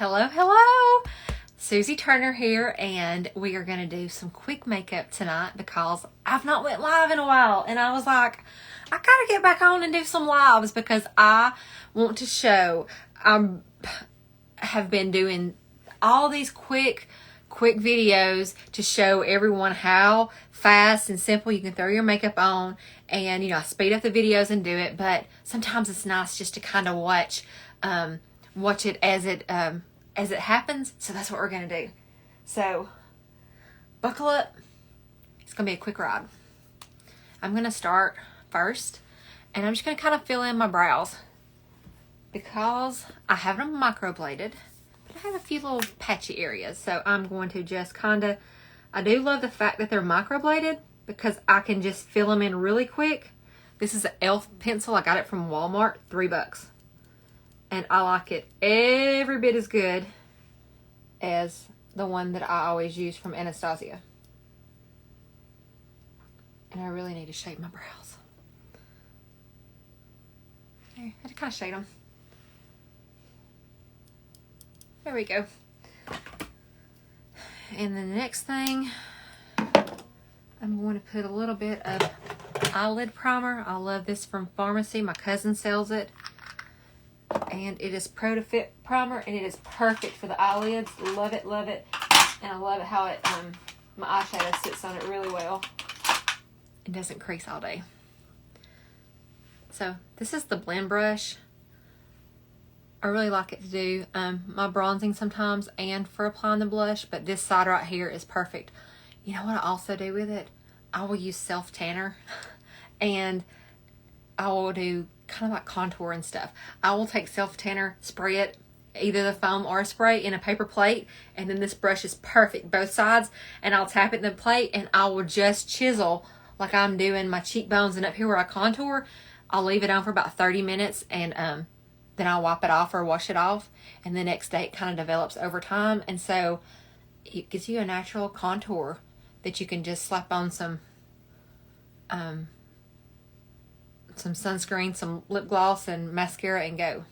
Hello, hello. Susie Turner here, and we are going to do some quick makeup tonight because I've not went live in a while, and I was like, I got to get back on and do some lives because I want to show. I have been doing all these quick videos to show everyone how fast and simple you can throw your makeup on, and I speed up the videos and do it, but sometimes it's nice just to kind of watch it as it happens. So that's what we're gonna do. So buckle up. It's gonna be a quick ride. I'm gonna start first, and I'm just gonna kind of fill in my brows because I have them microbladed, but I have a few little patchy areas. So I'm going to just I do love the fact that they're microbladed because I can just fill them in really quick. This is an e.l.f. pencil. I got it from Walmart, $3. And I like it every bit as good as the one that I always use from Anastasia. And I really need to shade my brows. There, I had to kind of shade them. There we go. And then the next thing, I'm going to put a little bit of eyelid primer. I love this from Pharmacy. My cousin sells it. And it is Pro to Fit primer, and it is perfect for the eyelids. Love it, love it. And I love it how it my eyeshadow sits on it really well. It doesn't crease all day. So this is the blend brush. I really like it to do my bronzing sometimes and for applying the blush, but this side right here is perfect. You know what I also do with it? I will use self tanner, and I will do kind of like contour and stuff. I will take self tanner, spray it, either the foam or a spray, in a paper plate, and then this brush is perfect both sides, and I'll tap it in the plate, and I will just chisel like I'm doing my cheekbones and up here where I contour. I'll leave it on for about 30 minutes, and then I'll wipe it off or wash it off, and the next day it kind of develops over time, and so it gives you a natural contour that you can just slap on some sunscreen, some lip gloss, and mascara, and go.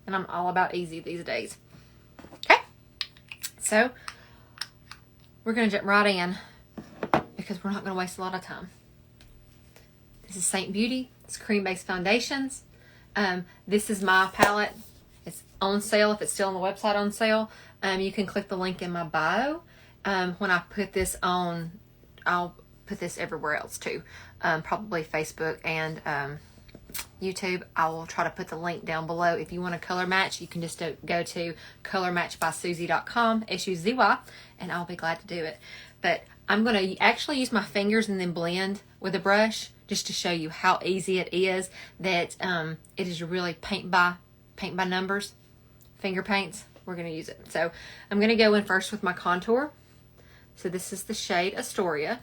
And I'm all about easy these days. Okay, so we're going to jump right in because we're not going to waste a lot of time. This is Seint Beauty. It's cream-based foundations. This is my palette. It's on sale if it's still on the website on sale. You can click the link in my bio. When I put this on, I'll put this everywhere else too. Probably Facebook and YouTube. I will try to put the link down below. If you want a color match, you can just go to colormatchbysuzy.com, SUZY, and I'll be glad to do it. But I'm going to actually use my fingers and then blend with a brush just to show you how easy it is. That it is really paint by numbers, finger paints. We're going to use it. So I'm going to go in first with my contour. So this is the shade Astoria.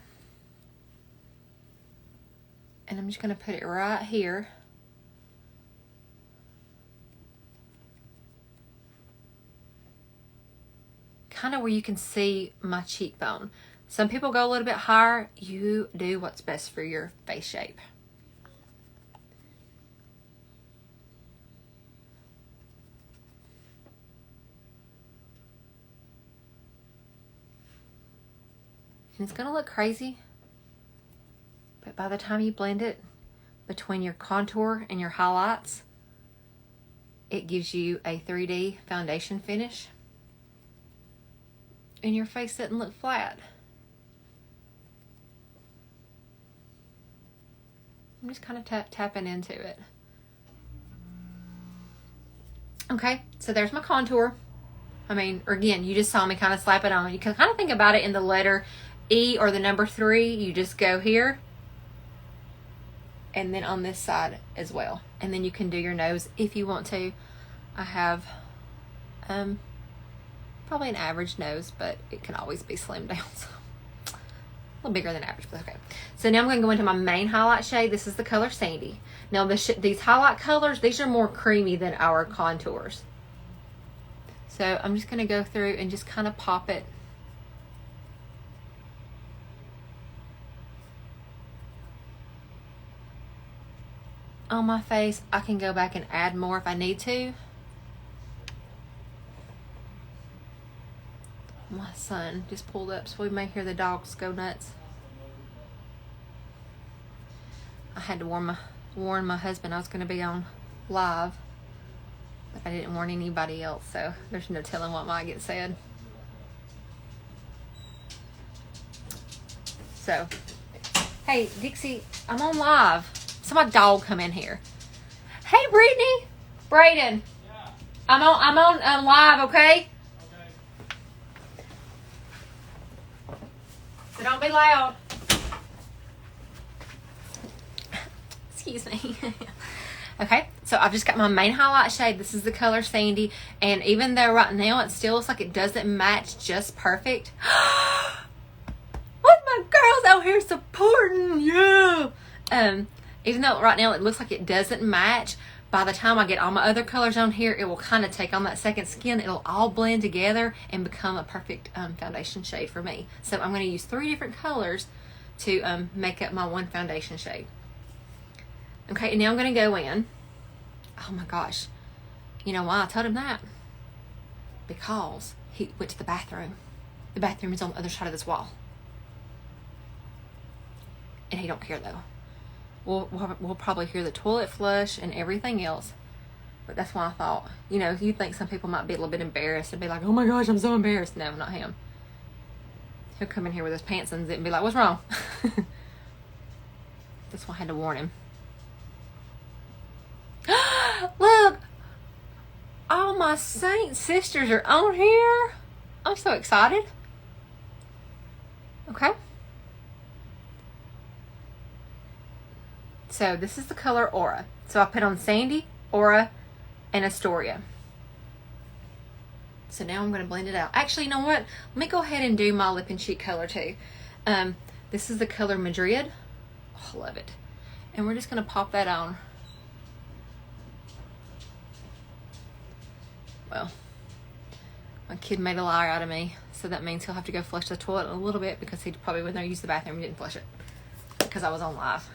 And I'm just going to put it right here. Kind of where you can see my cheekbone. Some people go a little bit higher. You do what's best for your face shape. And it's going to look crazy. But by the time you blend it between your contour and your highlights, it gives you a 3D foundation finish. And your face doesn't look flat. I'm just kind of tapping into it. Okay, so there's my contour. I mean, again, you just saw me kind of slap it on. You can kind of think about it in the letter E or the number 3. You just go here. And then on this side as well. And then you can do your nose if you want to. I have probably an average nose, but it can always be slimmed down. So a little bigger than average, but okay. So now I'm going to go into my main highlight shade. This is the color Sandy. Now these highlight colors, these are more creamy than our contours. So I'm just going to go through and just kind of pop it on my face. I can go back and add more if I need to. My son just pulled up, so we may hear the dogs go nuts. I had to warn my husband I was going to be on live, but I didn't warn anybody else, so there's no telling what might get said. So, hey, Dixie, I'm on live. So my dog come in here. Hey, Brittany, Brayden, yeah. I'm on live, okay? So don't be loud. Excuse me. Okay, so I've just got my main highlight shade. This is the color Sandy. And even though right now it still looks like it doesn't match just perfect. What my girls out here supporting? Yeah. Even though right now it looks like it doesn't match, by the time I get all my other colors on here, it will kind of take on that second skin. It'll all blend together and become a perfect foundation shade for me. So I'm going to use 3 different colors to make up my one foundation shade. Okay, and now I'm going to go in. Oh my gosh. You know why I told him that? Because he went to the bathroom. The bathroom is on the other side of this wall. And he don't care though. We'll probably hear the toilet flush and everything else. But that's why I thought, you know, you think some people might be a little bit embarrassed and be like, oh my gosh, I'm so embarrassed. No, not him. He'll come in here with his pants unzipped and be like, what's wrong? That's why I had to warn him. Look, all my Saint sisters are on here. I'm so excited. Okay. So this is the color Aura. So I put on Sandy, Aura, and Astoria. So now I'm going to blend it out. Actually, you know what? Let me go ahead and do my lip and cheek color too. This is the color Madrid. Oh, I love it. And we're just going to pop that on. Well, my kid made a liar out of me, so that means he'll have to go flush the toilet in a little bit because he probably went there and used the bathroom and didn't flush it because I was on live.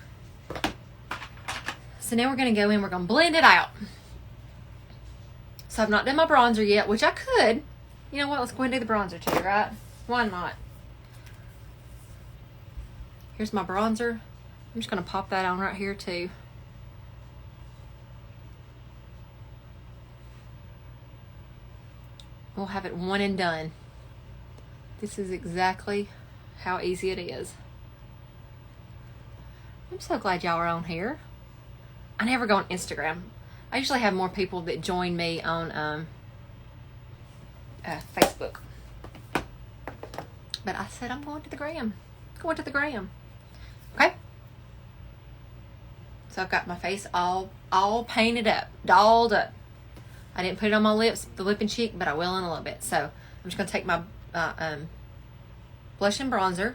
So now we're going to go in, we're going to blend it out. So I've not done my bronzer yet, which I could. You know what, let's go ahead and do the bronzer too, right? Why not? Here's my bronzer. I'm just going to pop that on right here too. We'll have it one and done. This is exactly how easy it is. I'm so glad y'all are on here. I never go on Instagram. I usually have more people that join me on Facebook. But I said I'm going to the gram. Going to the gram. Okay? So I've got my face all painted up, dolled up. I didn't put it on my lips, the lip and cheek, but I will in a little bit. So I'm just going to take my blush and bronzer.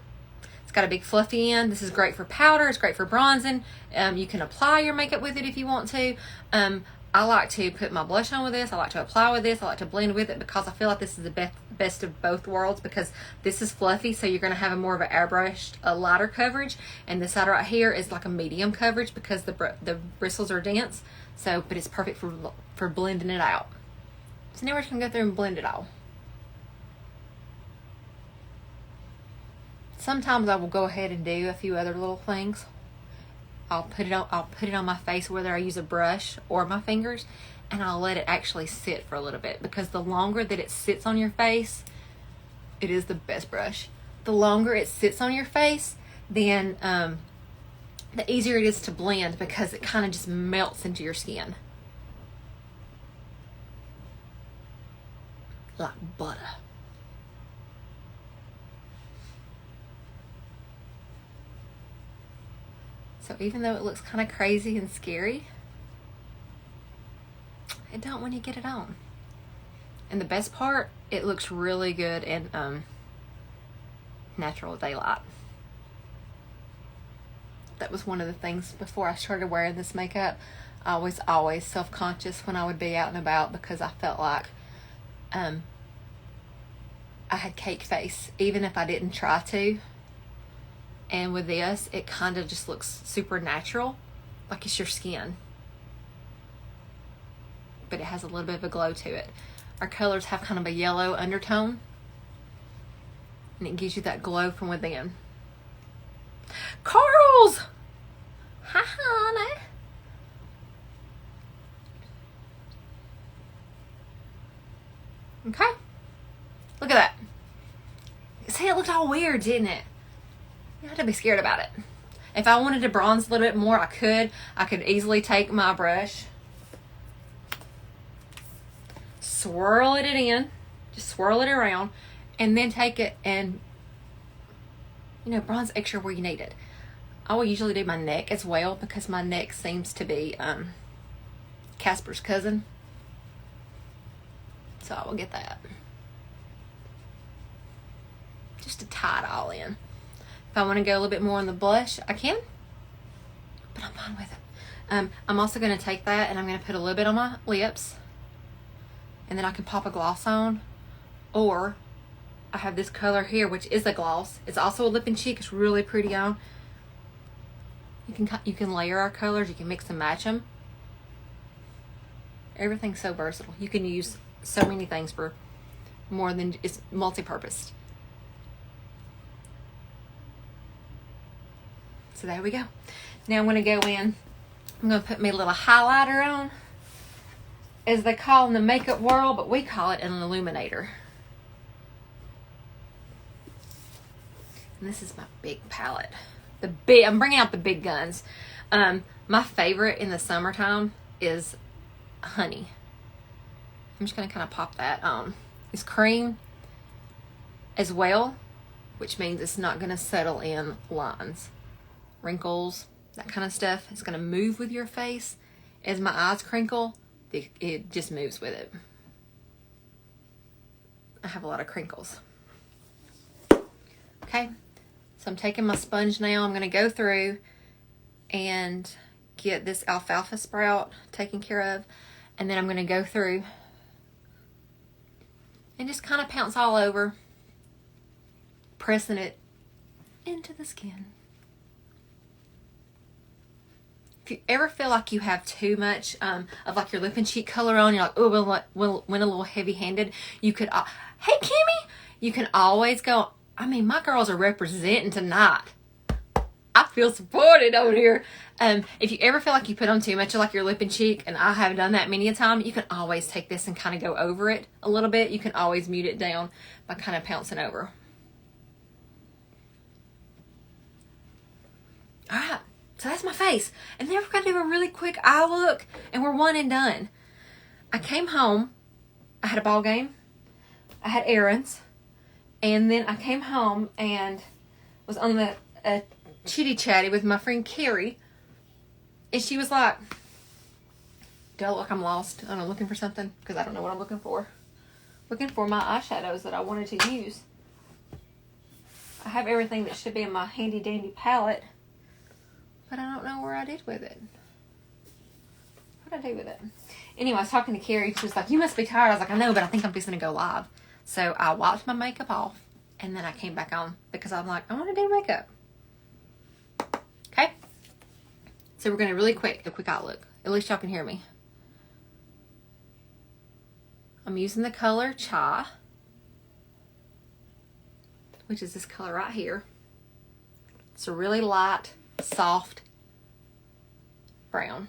It's got a big fluffy end. This is great for powder. It's great for bronzing. You can apply your makeup with it if you want to. I like to put my blush on with this. I like to apply with this. I like to blend with it because I feel like this is the best of both worlds because this is fluffy, so you're going to have a more of an airbrushed, a lighter coverage. And this side right here is like a medium coverage because the bristles are dense. So, but it's perfect for blending it out. So now we're just going to go through and blend it all. Sometimes I will go ahead and do a few other little things. I'll put it on my face, whether I use a brush or my fingers, and I'll let it actually sit for a little bit because the longer that it sits on your face, it is the best brush. The longer it sits on your face, then the easier it is to blend because it kind of just melts into your skin. Like butter. So even though it looks kind of crazy and scary, it don't when you get it on. And the best part, it looks really good in natural daylight. That was one of the things before I started wearing this makeup. I was always self-conscious when I would be out and about because I felt like I had cake face, even if I didn't try to. And with this, it kind of just looks super natural, like it's your skin. But it has a little bit of a glow to it. Our colors have kind of a yellow undertone. And it gives you that glow from within. Carl's! Hi, honey. Okay. Look at that. See, it looked all weird, didn't it? You have to be scared about it. If I wanted to bronze a little bit more, I could. I could easily take my brush, swirl it in, just swirl it around, and then take it and, you know, bronze extra where you need it. I will usually do my neck as well because my neck seems to be Casper's cousin. So I will get that. Just to tie it all in. If I want to go a little bit more on the blush, I can. But I'm fine with it. I'm also going to take that and I'm going to put a little bit on my lips. And then I can pop a gloss on. Or I have this color here, which is a gloss. It's also a lip and cheek. It's really pretty on. You can layer our colors. You can mix and match them. Everything's so versatile. You can use so many things for more than, it's multi-purpose. So there we go. Now I'm going to go in. I'm going to put me a little highlighter on, as they call in the makeup world, but we call it an illuminator. And this is my big palette. I'm bringing out the big guns. My favorite in the summertime is honey. I'm just going to kind of pop that on. It's cream as well, which means it's not going to settle in lines, wrinkles, that kind of stuff. It's going to move with your face. As my eyes crinkle, it just moves with it. I have a lot of crinkles. Okay, so I'm taking my sponge now. I'm going to go through and get this alfalfa sprout taken care of. And then I'm going to go through and just kind of pounce all over, pressing it into the skin. If you ever feel like you have too much of like your lip and cheek color on, you're like, oh, went a little heavy-handed, you could, hey, Kimmy, you can always go, I mean, my girls are representing tonight. I feel supported over here. If you ever feel like you put on too much of like your lip and cheek, and I have done that many a time, you can always take this and kind of go over it a little bit. You can always mute it down by kind of pouncing over. All right, so that's my face. And then we're going to do a really quick eye look, and we're one and done. I came home. I had a ball game. I had errands. And then I came home and was on the chitty chatty with my friend Carrie, and she was like, do I look like I'm lost? I don't know, looking for something, because I don't know what I'm looking for. Looking for my eyeshadows that I wanted to use. I have everything that should be in my handy dandy palette, but I don't know where I did with it. What did I do with it? Anyway, I was talking to Carrie. She was like, you must be tired. I was like, I know, but I think I'm just going to go live. So I wiped my makeup off, and then I came back on because I'm like, I want to do makeup. Okay? So we're going to a quick eye look. At least y'all can hear me. I'm using the color Chai, which is this color right here. It's a really light, soft brown.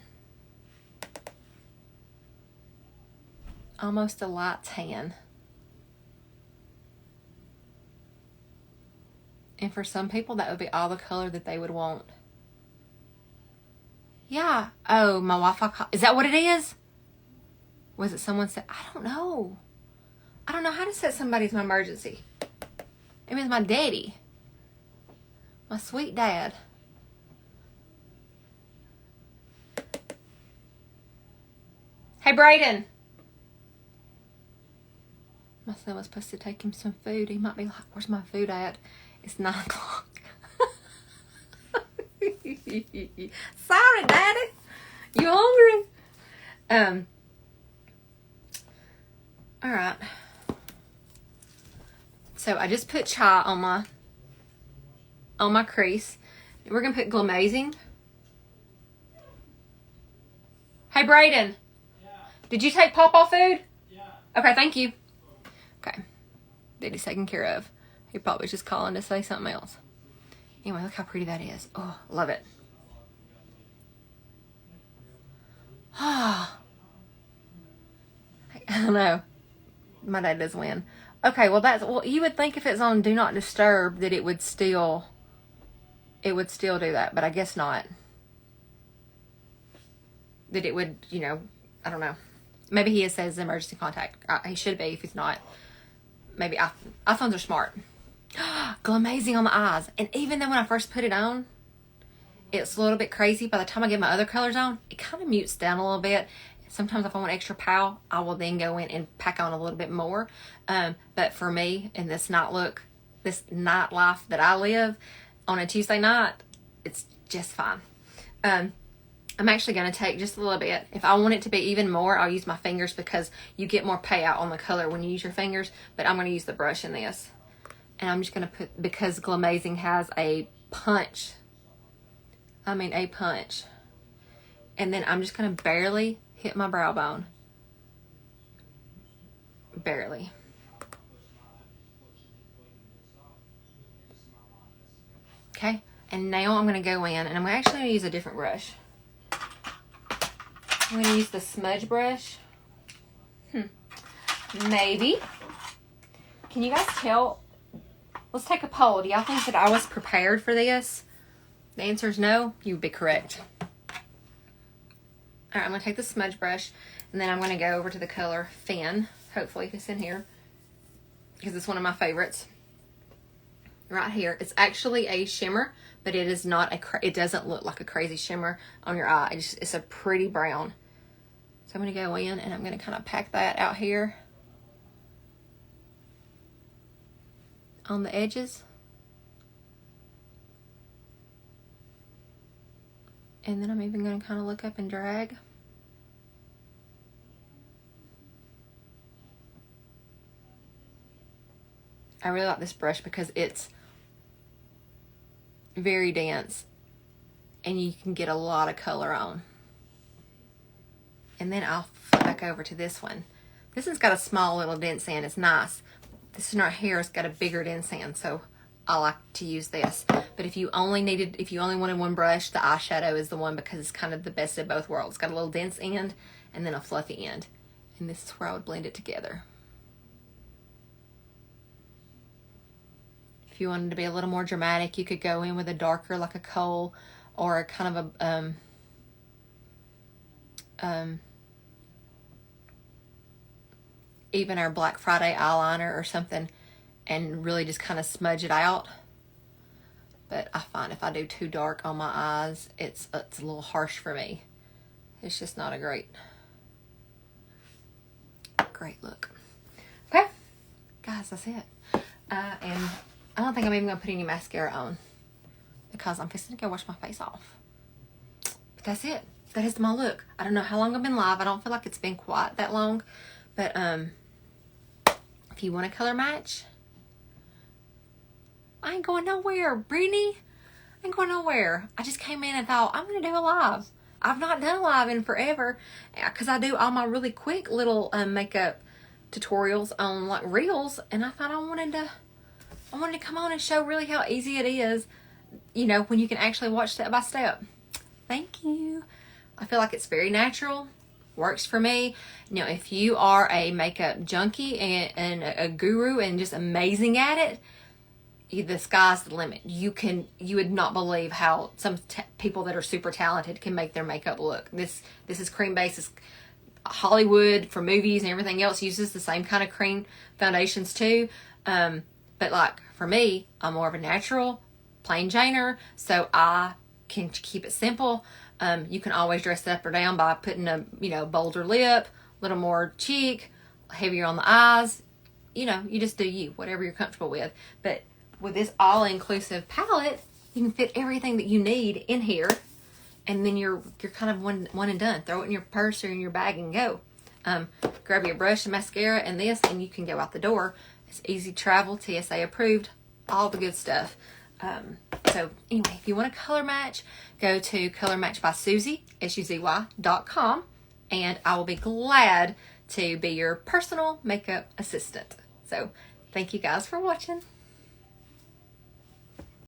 Almost a light tan. And for some people, that would be all the color that they would want. Yeah. Oh, my Wi-Fi call. Is that what it is? Was it someone said? I don't know. I don't know how to set somebody's my emergency. It was my daddy. My sweet dad. Hey, Brayden. My son was supposed to take him some food. He might be like, where's my food at? It's 9 o'clock. Sorry, Daddy. You hungry? All right. So I just put Chai on my crease. We're gonna put Glamazing. Hey, Brayden. Yeah. Did you take Pawpaw food? Yeah. Okay, thank you. Okay. Daddy's taken care of. He probably was just calling to say something else. Anyway, look how pretty that is. Oh, love it. Ah. I don't know. My dad does win. Okay, well you would think if it's on Do Not Disturb that it would still do that, but I guess not. That it would, you know, I don't know. Maybe he says emergency contact. He should be if he's not. Maybe iPhones are smart. Glazing on the eyes. And even then when I first put it on, it's a little bit crazy. By the time I get my other colors on, it kind of mutes down a little bit. Sometimes if I want extra pow, I will then go in and pack on a little bit more. But for me, in this night life that I live on a Tuesday night, it's just fine. I'm actually going to take just a little bit. If I want it to be even more, I'll use my fingers because you get more payout on the color when you use your fingers. But I'm going to use the brush in this. And I'm just going to put, because Glazing has a punch. And then I'm just going to barely hit my brow bone. Barely. Okay. And now I'm going to go in and I'm actually going to use a different brush. I'm going to use the Smudge Brush. Maybe. Can you guys tell? Let's take a poll. Do y'all think that I was prepared for this? The answer is no. You would be correct. Alright, I'm going to take the Smudge Brush and then I'm going to go over to the color Fin. Hopefully it's in here because it's one of my favorites. Right here. It's actually a shimmer, but it is not it doesn't look like a crazy shimmer on your eye. It's a pretty brown. So I'm going to go in and I'm going to kind of pack that out here on the edges. And then I'm even going to kind of look up and drag. I really like this brush because it's very dense and you can get a lot of color on. And then I'll flip back over to this one. This one's got a small little dent sand. It's nice. This one right here has got a bigger dent sand, so I like to use this. But if you only wanted one brush, the eyeshadow is the one because it's kind of the best of both worlds. It's got a little dense end and then a fluffy end. And this is where I would blend it together. If you wanted to be a little more dramatic, you could go in with a darker, like a coal, or a kind of a, even our Black Friday eyeliner or something, and really just kind of smudge it out. But I find if I do too dark on my eyes, it's a little harsh for me. It's just not a great look. Okay, guys, that's it. And I don't think I'm even going to put any mascara on because I'm fixing to go wash my face off. But that's it. That is my look. I don't know how long I've been live. I don't feel like it's been quite that long. But if you want a color match, I ain't going nowhere, Brittany. I ain't going nowhere. I just came in and thought, I'm going to do a live. I've not done a live in forever because I do all my really quick little makeup tutorials on like reels. And I thought I wanted to come on and show really how easy it is, you know, when you can actually watch step by step. Thank you. I feel like it's very natural. Works for me. You know, if you are a makeup junkie and a guru and just amazing at it, the sky's the limit. You would not believe how some people that are super talented can make their makeup look. This is cream base. It's Hollywood for movies and everything else uses the same kind of cream foundations too. But like for me, I'm more of a natural, plain Janer, so I can keep it simple. You can always dress it up or down by putting a, you know, bolder lip, a little more cheek, heavier on the eyes. You know, you just do you, whatever you're comfortable with. But with this all-inclusive palette, you can fit everything that you need in here, and then you're kind of one and done. Throw it in your purse or in your bag and go. Grab your brush and mascara and this, and you can go out the door. It's easy travel, TSA approved, all the good stuff. So anyway, if you want a color match, go to Color Match by Suzy, SUZY.com, and I will be glad to be your personal makeup assistant. So thank you guys for watching.